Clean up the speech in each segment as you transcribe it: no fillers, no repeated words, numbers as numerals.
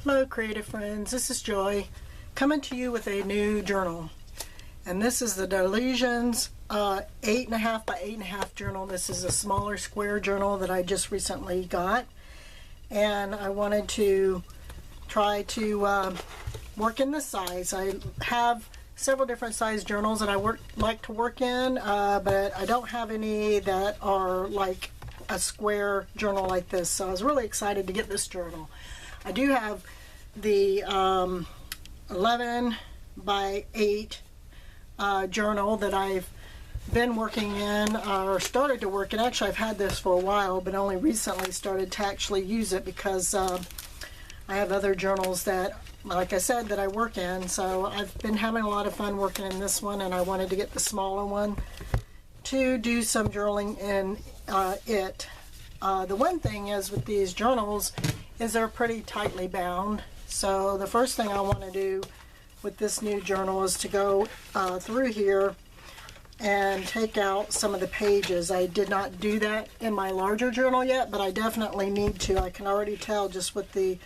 Hello creative friends, this is Joy coming to you with a new journal, and this is the Dylusions 8.5 by 8.5 journal. This is a smaller square journal that I just recently got, and I wanted to try to work in this size. I have several different size journals that I like to work in, but I don't have any that are like a square journal like this, so I was really excited to get this journal. I do have the 11 by 8 journal that I've been working in, or started to work in. Actually, I've had this for a while, but only recently started to actually use it because I have other journals that, like I said, that I work in. So I've been having a lot of fun working in this one, and I wanted to get the smaller one to do some journaling in it. The one thing is with these journals is they're pretty tightly bound. So the first thing I want to do with this new journal is to go through here and take out some of the pages. I did not do that in my larger journal yet, but I definitely need to. I can already tell just with the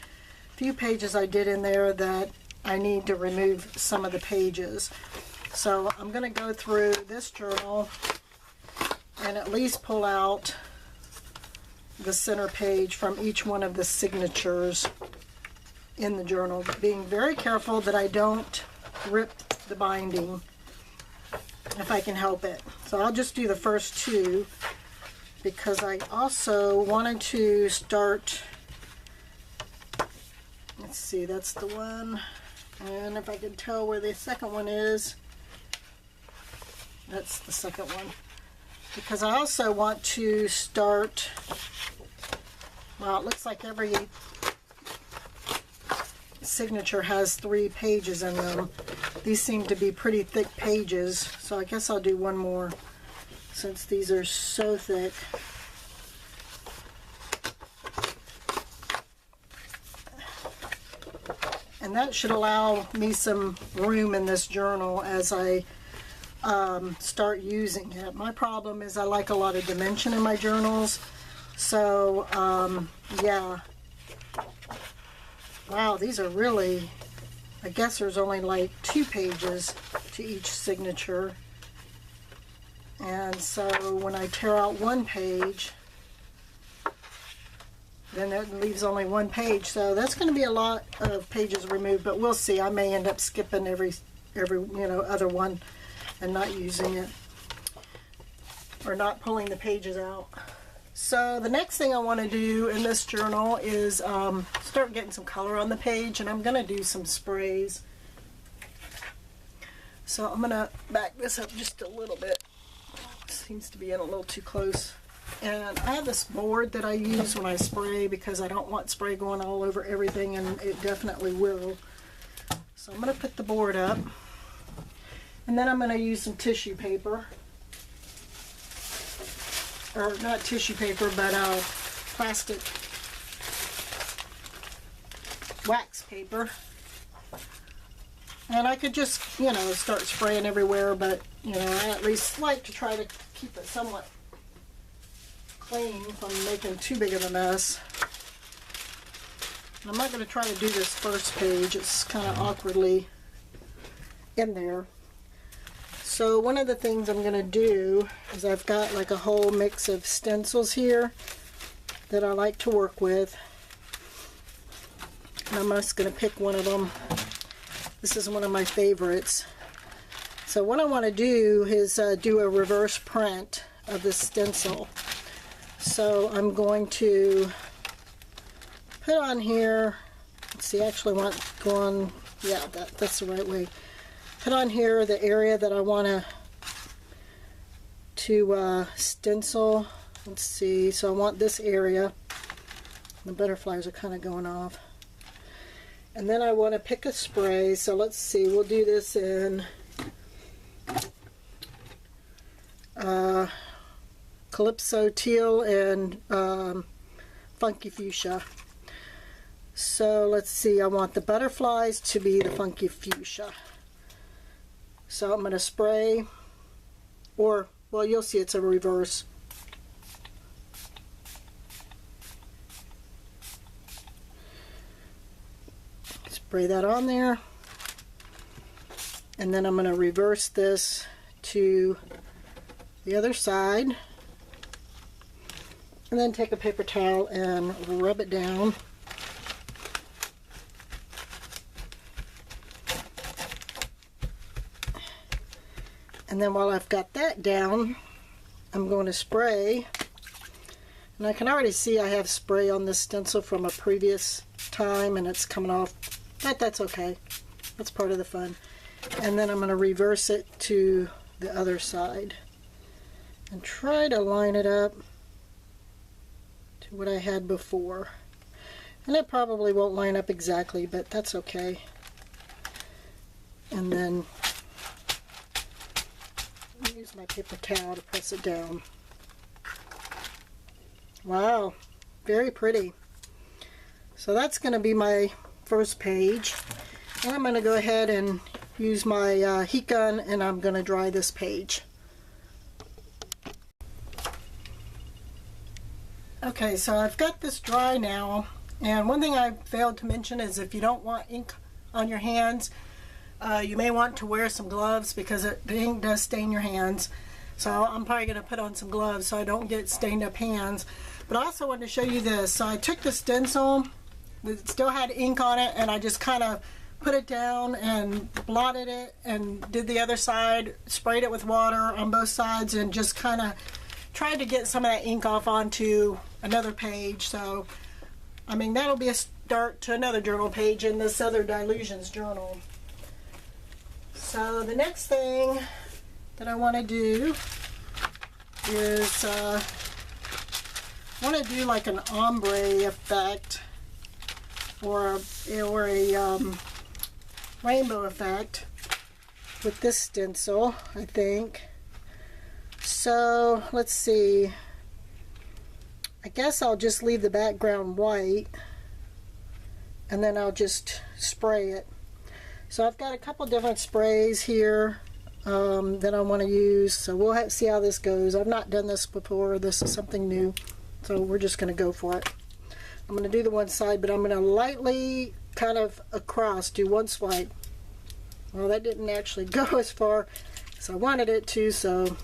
few pages I did in there that I need to remove some of the pages. So I'm going to go through this journal and at least pull out the center page from each one of the signatures in the journal, being very careful that I don't rip the binding if I can help it. So I'll just do the first two because I also wanted to start, let's see, that's the one, and if I can tell where the second one is, that's the second one, because I also want to start, well, it looks like every signature has 3 pages in them. These seem to be pretty thick pages, so I guess I'll do one more since these are so thick. And that should allow me some room in this journal as I start using it. My problem is I like a lot of dimension in my journals, so yeah. Wow, these are really, I guess there's only like 2 pages to each signature, and so when I tear out one page, then that leaves only 1 page, so that's going to be a lot of pages removed, but we'll see. I may end up skipping every other one and not using it, or not pulling the pages out. So the next thing I want to do in this journal is start getting some color on the page, and I'm going to do some sprays. So I'm going to back this up just a little bit. Seems to be in a little too close. And I have this board that I use when I spray because I don't want spray going all over everything, and it definitely will. So I'm going to put the board up, and then I'm going to use some tissue paper. Or not tissue paper, but plastic wax paper. And I could just, start spraying everywhere, but, I at least like to try to keep it somewhat clean from making too big of a mess. I'm not going to try to do this first page. It's kind of awkwardly in there. So one of the things I'm going to do is I've got like a whole mix of stencils here that I like to work with. And I'm just going to pick one of them. This is one of my favorites. So what I want to do is do a reverse print of the stencil. So I'm going to put on here, let's see, I actually want going, yeah, that's the right way. Put on here the area that I want to stencil. Let's see, so I want this area. The butterflies are kind of going off. And then I want to pick a spray, so let's see, we'll do this in Calypso Teal and Funky Fuchsia. So let's see, I want the butterflies to be the Funky Fuchsia. So I'm going to spray, or, well, you'll see it's a reverse. Spray that on there. And then I'm going to reverse this to the other side. And then take a paper towel and rub it down. And then while I've got that down, I'm going to spray. And I can already see I have spray on this stencil from a previous time and it's coming off, but that's okay. That's part of the fun. And then I'm going to reverse it to the other side and try to line it up to what I had before. And it probably won't line up exactly, but that's okay. And then use my paper towel to press it down. Wow, very pretty. So that's going to be my first page. And I'm going to go ahead and use my heat gun and I'm going to dry this page. Okay, so I've got this dry now, and one thing I failed to mention is if you don't want ink on your hands, you may want to wear some gloves because the ink does stain your hands. So I'm probably going to put on some gloves so I don't get stained up hands. But I also wanted to show you this. So I took the stencil that still had ink on it and I just kind of put it down and blotted it and did the other side, sprayed it with water on both sides and just kind of tried to get some of that ink off onto another page. So I mean, that'll be a start to another journal page in this other Dylusions journal. So the next thing that I want to do is I want to do like an ombre effect or a rainbow effect with this stencil, I think. So let's see. I guess I'll just leave the background white and then I'll just spray it. So I've got a couple different sprays here that I want to use, so we'll see how this goes. I've not done this before. This is something new, so we're just going to go for it. I'm going to do the one side, but I'm going to lightly kind of across do one swipe. Well, that didn't actually go as far as I wanted it to, so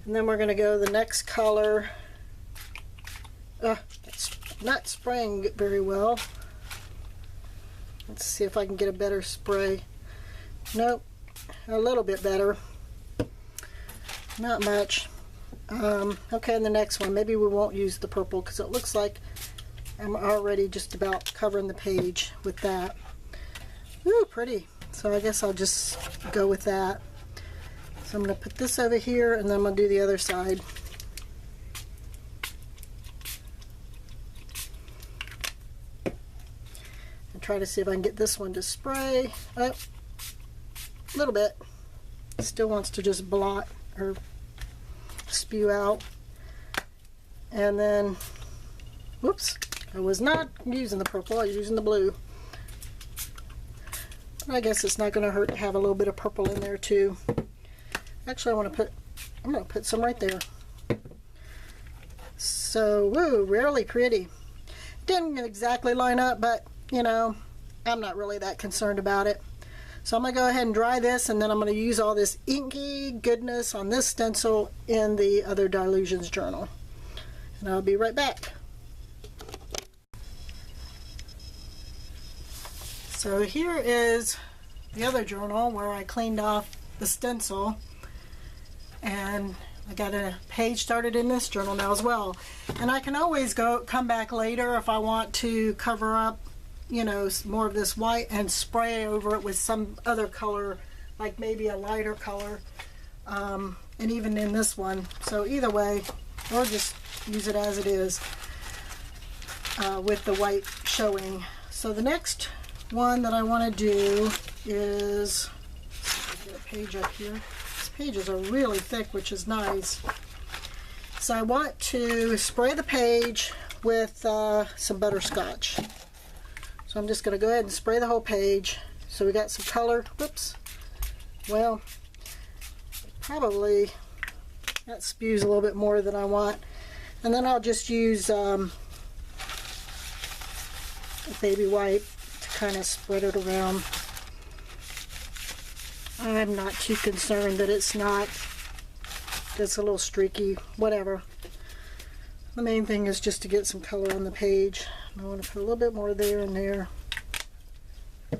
and then we're going to go the next color. It's not spraying very well. Let's see if I can get a better spray. Nope, a little bit better. Not much. Okay, and the next one, maybe we won't use the purple because it looks like I'm already just about covering the page with that. Ooh, pretty. So I guess I'll just go with that. So I'm going to put this over here and then I'm going to do the other side. And try to see if I can get this one to spray. Oh, a little bit. Still wants to just blot or spew out. And then, whoops, I was not using the purple, I was using the blue. I guess it's not going to hurt to have a little bit of purple in there too. Actually, I'm going to put some right there. So, woo, really pretty. Didn't exactly line up, but, you know, I'm not really that concerned about it. So I'm going to go ahead and dry this, and then I'm going to use all this inky goodness on this stencil in the other Dylusions journal. And I'll be right back. So here is the other journal where I cleaned off the stencil. And I got a page started in this journal now as well. And I can always come back later if I want to cover up, you know, more of this white and spray over it with some other color, like maybe a lighter color, and even in this one. So either way, or just use it as it is with the white showing. So the next one that I want to do is, let's get a page up here. Pages are really thick, which is nice. So I want to spray the page with some butterscotch. So I'm just going to go ahead and spray the whole page. So we got some color. Whoops. Well, probably that spews a little bit more than I want. And then I'll just use a baby wipe to kind of spread it around. I'm not too concerned that it's a little streaky, whatever. The main thing is just to get some color on the page. I want to put a little bit more there and there. I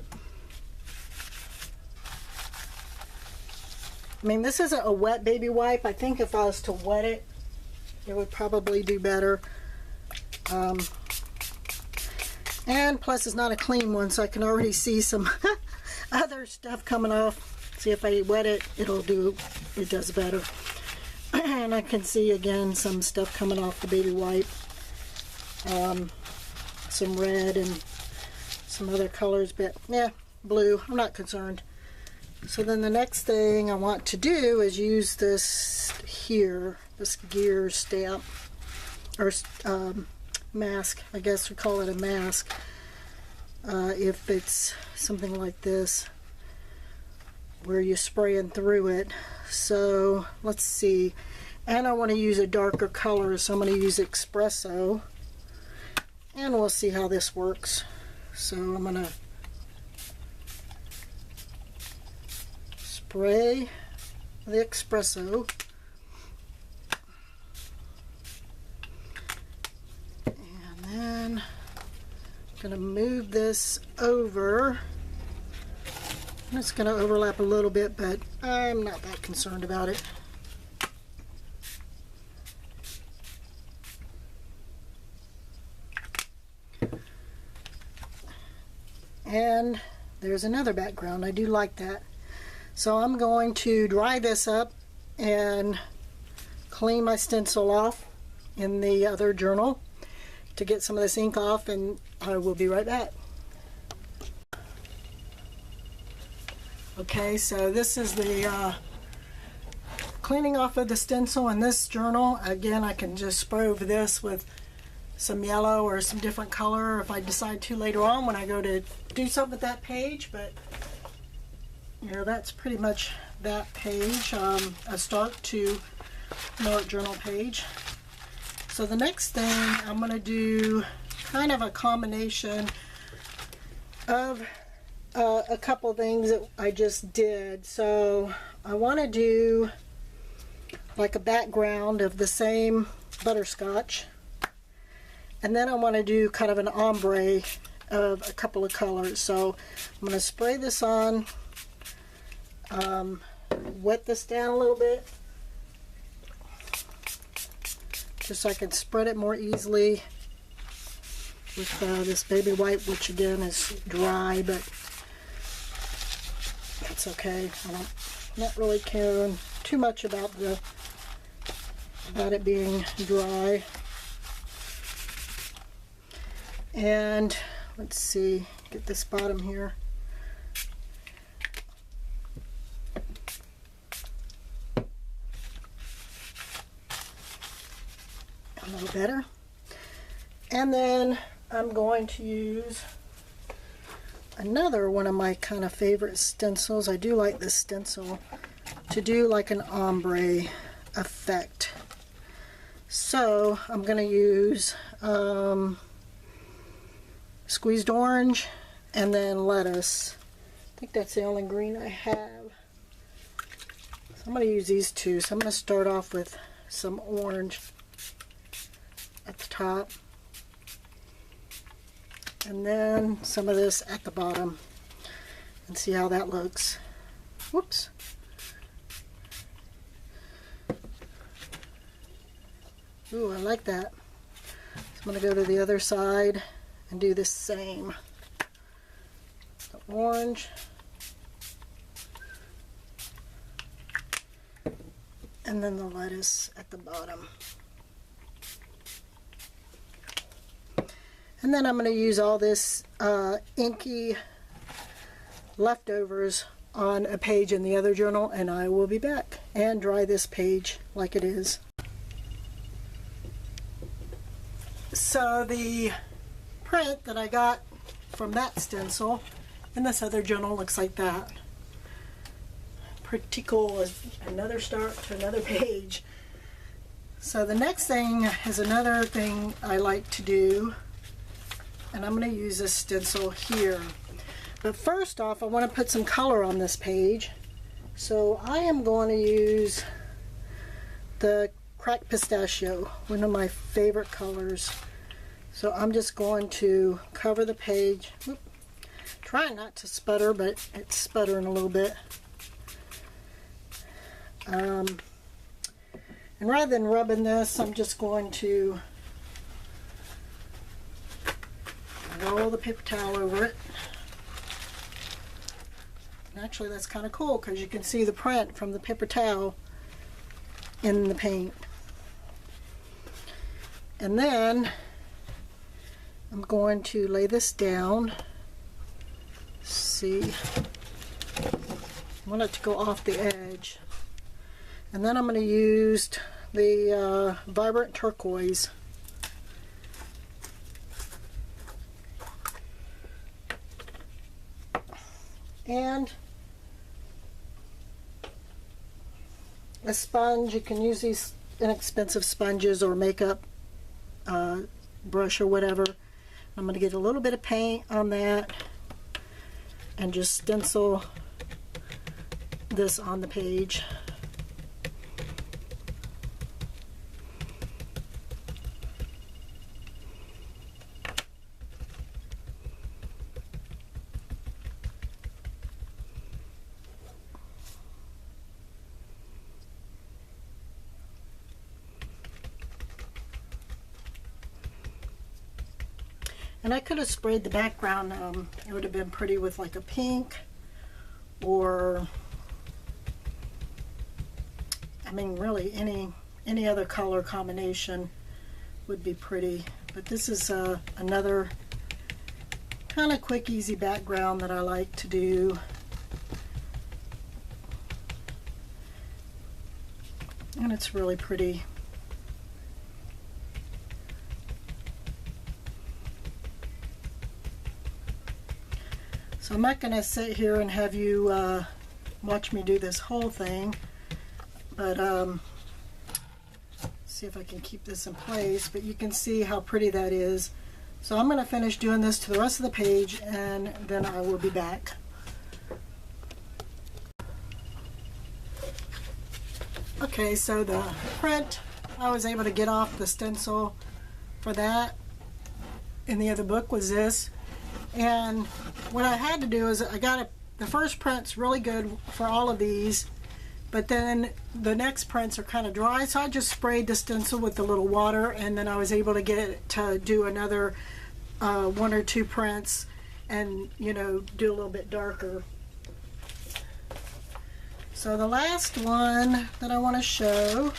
mean, this isn't a wet baby wipe. I think if I was to wet it, it would probably do better. And plus it's not a clean one, so I can already see some other stuff coming off. See, if I wet it, it does better. And I can see again some stuff coming off the baby wipe. Some red and some other colors, but yeah, blue. I'm not concerned. So then the next thing I want to do is use this here, this gear stamp, or mask. I guess we call it a mask. If it's something like this, where you're spraying through it. So let's see. And I want to use a darker color, so I'm going to use Espresso. And we'll see how this works. So I'm going to spray the Espresso. And then I'm going to move this over. And it's going to overlap a little bit, but I'm not that concerned about it. And there's another background. I do like that. So I'm going to dry this up and clean my stencil off in the other journal to get some of this ink off, and I will be right back. Okay, so this is the cleaning off of the stencil in this journal. Again, I can just spray over this with some yellow or some different color if I decide to later on when I go to do something with that page, but you know, that's pretty much that page, a start to an art journal page. So the next thing I'm going to do kind of a combination of a couple things that I just did. So I want to do like a background of the same butterscotch, and then I want to do kind of an ombre of a couple of colors. So I'm going to spray this on, wet this down a little bit, just so I can spread it more easily with this baby wipe, which again is dry, but that's okay. I'm not really caring too much about it being dry. And let's see, get this bottom here. A little better. And then I'm going to use another one of my kind of favorite stencils. I do like this stencil to do like an ombre effect. So I'm going to use squeezed orange and then lettuce. I think that's the only green I have. So I'm going to use these two. So I'm going to start off with some orange at the top, and then some of this at the bottom, and see how that looks. Whoops. Ooh, I like that. So I'm going to go to the other side and do the same. The orange. And then the lettuce at the bottom. And then I'm going to use all this inky leftovers on a page in the other journal, and I will be back and dry this page like it is. So the print that I got from that stencil in this other journal looks like that. Pretty cool. Another start to another page. So the next thing is another thing I like to do and I'm going to use this stencil here. But first off, I want to put some color on this page. So I am going to use the cracked pistachio, one of my favorite colors. So I'm just going to cover the page. Oop. Trying not to sputter, but it's sputtering a little bit. And rather than rubbing this, I'm just going to roll the paper towel over it. And actually, that's kind of cool because you can see the print from the paper towel in the paint. And then I'm going to lay this down. See, I want it to go off the edge. And then I'm going to use the vibrant turquoise. And a sponge. You can use these inexpensive sponges or makeup brush or whatever. I'm going to get a little bit of paint on that and just stencil this on the page. And I could have sprayed the background. It would have been pretty with like a pink, or I mean really any other color combination would be pretty. But this is another kind of quick, easy background that I like to do. And it's really pretty. So I'm not going to sit here and have you watch me do this whole thing, but see if I can keep this in place. But you can see how pretty that is. So I'm going to finish doing this to the rest of the page, and then I will be back. Okay, so the print, I was able to get off the stencil for that. In the other book was this. And what I had to do is I got the first print's really good for all of these, but then the next prints are kind of dry, so I just sprayed the stencil with a little water, and then I was able to get it to do another one or two prints and, you know, do a little bit darker. So the last one that I want to show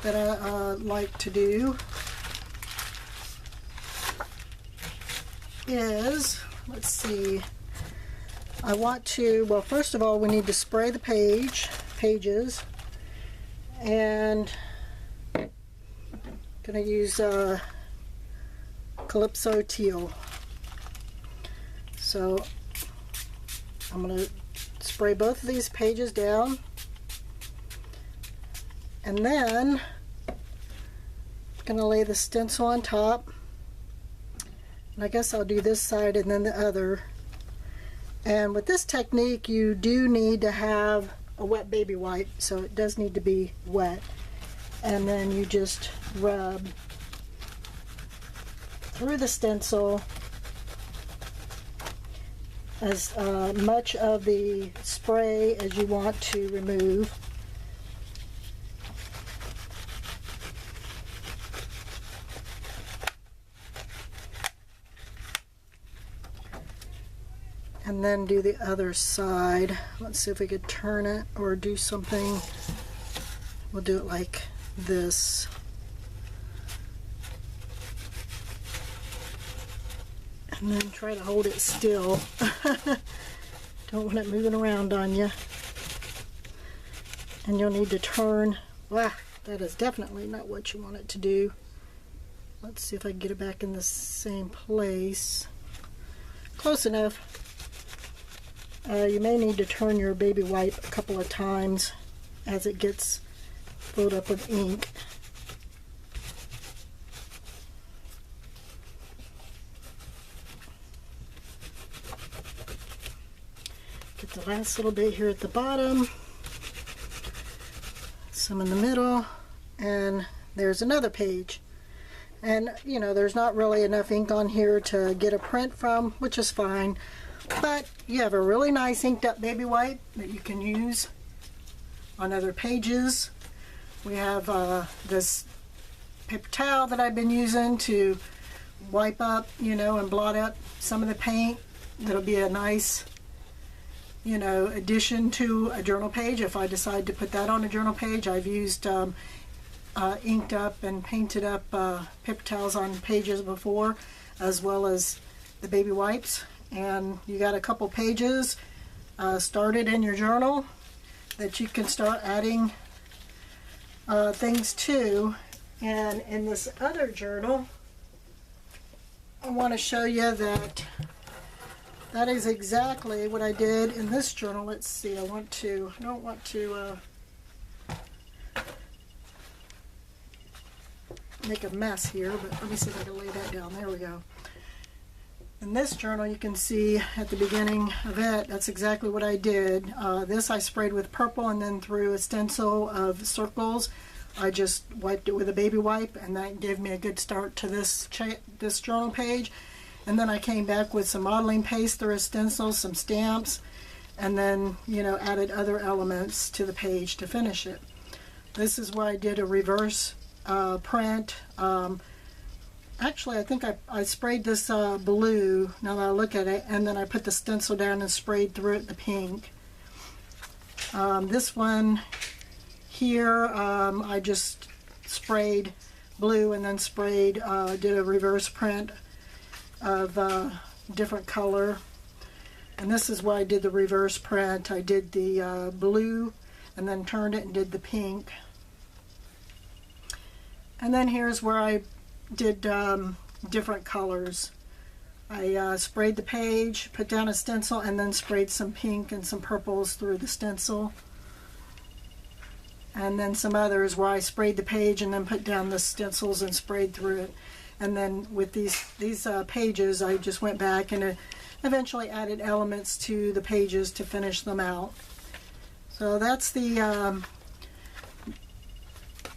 that I like to do is, let's see, I want to, well, first of all, we need to spray the pages, and I'm going to use Calypso Teal. So I'm going to spray both of these pages down, and then I'm going to lay the stencil on top. I guess I'll do this side and then the other. And with this technique, you do need to have a wet baby wipe, so it does need to be wet. And then you just rub through the stencil as much of the spray as you want to remove. And then do the other side. Let's see if we could turn it or do something. We'll do it like this. And then try to hold it still. Don't want it moving around on you. And you'll need to turn. Wow, that is definitely not what you want it to do. Let's see if I can get it back in the same place. Close enough. You may need to turn your baby wipe a couple of times as it gets filled up with ink. Get the last little bit here at the bottom, some in the middle, and there's another page. And you know, there's not really enough ink on here to get a print from, which is fine, but you have a really nice inked up baby wipe that you can use on other pages. We have this paper towel that I've been using to wipe up, you know, and blot out some of the paint. That'll be a nice, you know, addition to a journal page if I decide to put that on a journal page. I've used inked up and painted up paper towels on pages before, as well as the baby wipes. And you got a couple pages started in your journal that you can start adding things to. And in this other journal, I want to show you that that is exactly what I did in this journal. Let's see, I don't want to make a mess here, but let me see if I can lay that down. There we go. In this journal, you can see at the beginning of it, that's exactly what I did. This I sprayed with purple, and then through a stencil of circles, I just wiped it with a baby wipe, and that gave me a good start to this journal page. And then I came back with some modeling paste through a stencil, some stamps, and then, you know, added other elements to the page to finish it. This is where I did a reverse print. Actually, I think I sprayed this blue, now that I look at it, and then I put the stencil down and sprayed through it the pink. This one here, I just sprayed blue and then sprayed, did a reverse print of different color. And this is where I did the reverse print. I did the blue and then turned it and did the pink. And then here's where I did different colors. I sprayed the page, put down a stencil, and then sprayed some pink and some purples through the stencil. And then some others where I sprayed the page and then put down the stencils and sprayed through it. And then with these pages, I just went back and eventually added elements to the pages to finish them out. So that's the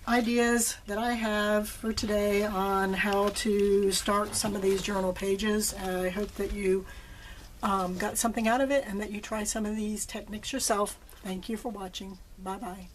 ideas that I have for today on how to start some of these journal pages. I hope that you got something out of it and that you try some of these techniques yourself. Thank you for watching. Bye-bye.